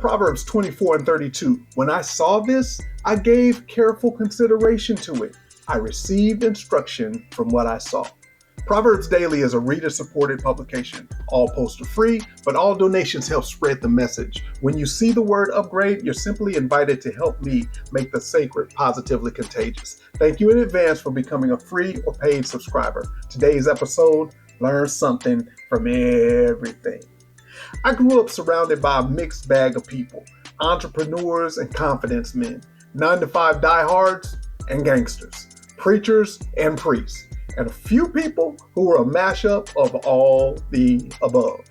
Proverbs 24:32. When I saw this, I gave careful consideration to it. I received instruction from what I saw. Proverbs Daily is a reader-supported publication. All posts are free, but all donations help spread the message. When you see the word upgrade, you're simply invited to help me make the sacred positively contagious. Thank you in advance for becoming a free or paid subscriber. Today's episode, learn something from everything. I grew up surrounded by a mixed bag of people, entrepreneurs and confidence men, 9-to-5 diehards and gangsters, preachers and priests, and a few people who were a mashup of all the above.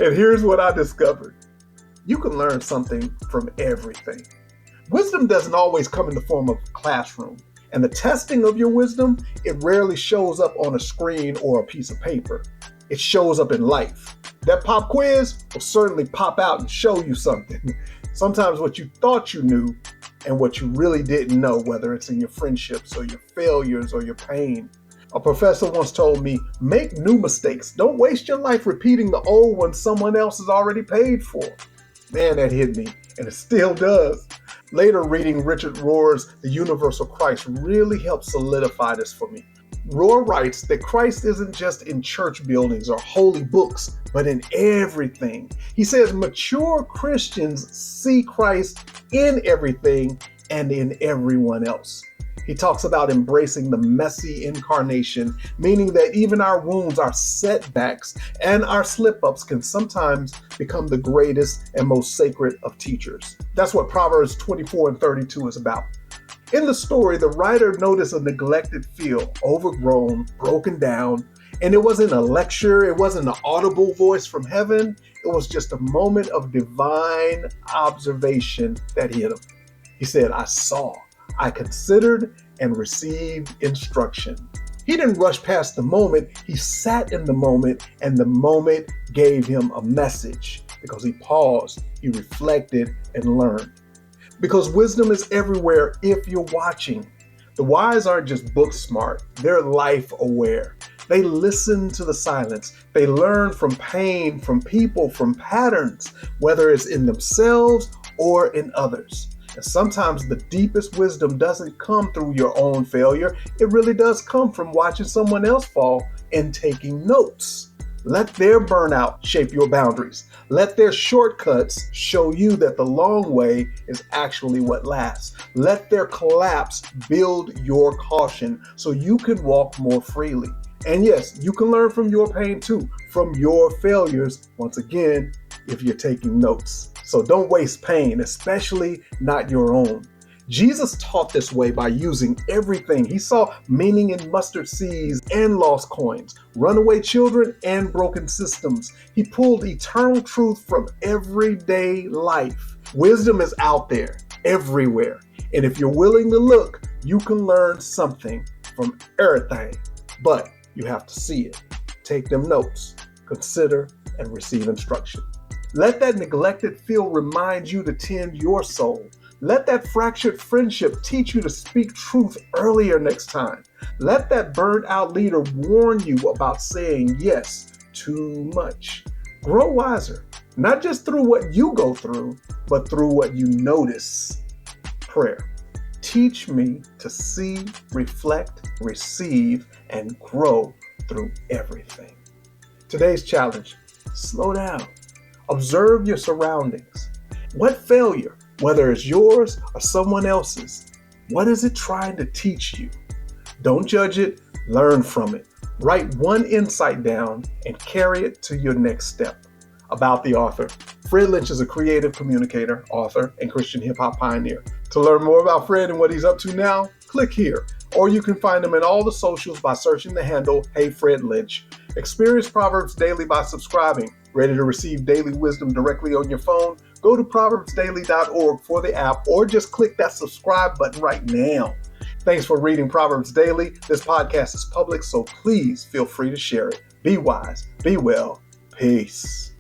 And here's what I discovered. You can learn something from everything. Wisdom doesn't always come in the form of a classroom, and the testing of your wisdom, it rarely shows up on a screen or a piece of paper. It shows up in life. That pop quiz will certainly pop out and show you something. Sometimes what you thought you knew and what you really didn't know, whether it's in your friendships or your failures or your pain. A professor once told me, make new mistakes. Don't waste your life repeating the old ones someone else has already paid for. Man, that hit me, and it still does. Later, reading Richard Rohr's The Universal Christ really helped solidify this for me. Rohr writes that Christ isn't just in church buildings or holy books, but in everything. He says mature Christians see Christ in everything and in everyone else. He talks about embracing the messy incarnation, meaning that even our wounds, our setbacks, and our slip-ups can sometimes become the greatest and most sacred of teachers. That's what Proverbs 24:32 is about. In the story, the writer noticed a neglected field, overgrown, broken down, and it wasn't a lecture, it wasn't an audible voice from heaven, it was just a moment of divine observation that hit him. He said, I saw, I considered, and received instruction. He didn't rush past the moment, he sat in the moment, and the moment gave him a message because he paused, he reflected, and learned. Because wisdom is everywhere if you're watching. The wise aren't just book smart, they're life aware. They listen to the silence. They learn from pain, from people, from patterns, whether it's in themselves or in others. And sometimes the deepest wisdom doesn't come through your own failure. It really does come from watching someone else fall and taking notes. Let their burnout shape your boundaries. Let their shortcuts show you that the long way is actually what lasts. Let their collapse build your caution so you can walk more freely. And yes, you can learn from your pain too, from your failures, once again, if you're taking notes. So don't waste pain, especially not your own. Jesus taught this way by using everything. He saw meaning in mustard seeds and lost coins, runaway children and broken systems. He pulled eternal truth from everyday life. Wisdom is out there, everywhere. And if you're willing to look, you can learn something from everything. But you have to see it. Take them notes, consider, and receive instruction. Let that neglected field remind you to tend your soul. Let that fractured friendship teach you to speak truth earlier next time. Let that burned out leader warn you about saying yes too much. Grow wiser, not just through what you go through, but through what you notice. Prayer. Teach me to see, reflect, receive, and grow through everything. Today's challenge, slow down. Observe your surroundings. What failure, whether it's yours or someone else's, what is it trying to teach you? Don't judge it, learn from it. Write one insight down and carry it to your next step. About the author. Fred Lynch is a creative communicator, author, and Christian hip-hop pioneer. To learn more about Fred and what he's up to now, click here. Or you can find him in all the socials by searching the handle, Hey Fred Lynch. Experience Proverbs Daily by subscribing. Ready to receive daily wisdom directly on your phone? Go to proverbsdaily.org for the app or just click that subscribe button right now. Thanks for reading Proverbs Daily. This podcast is public, so please feel free to share it. Be wise, be well, peace.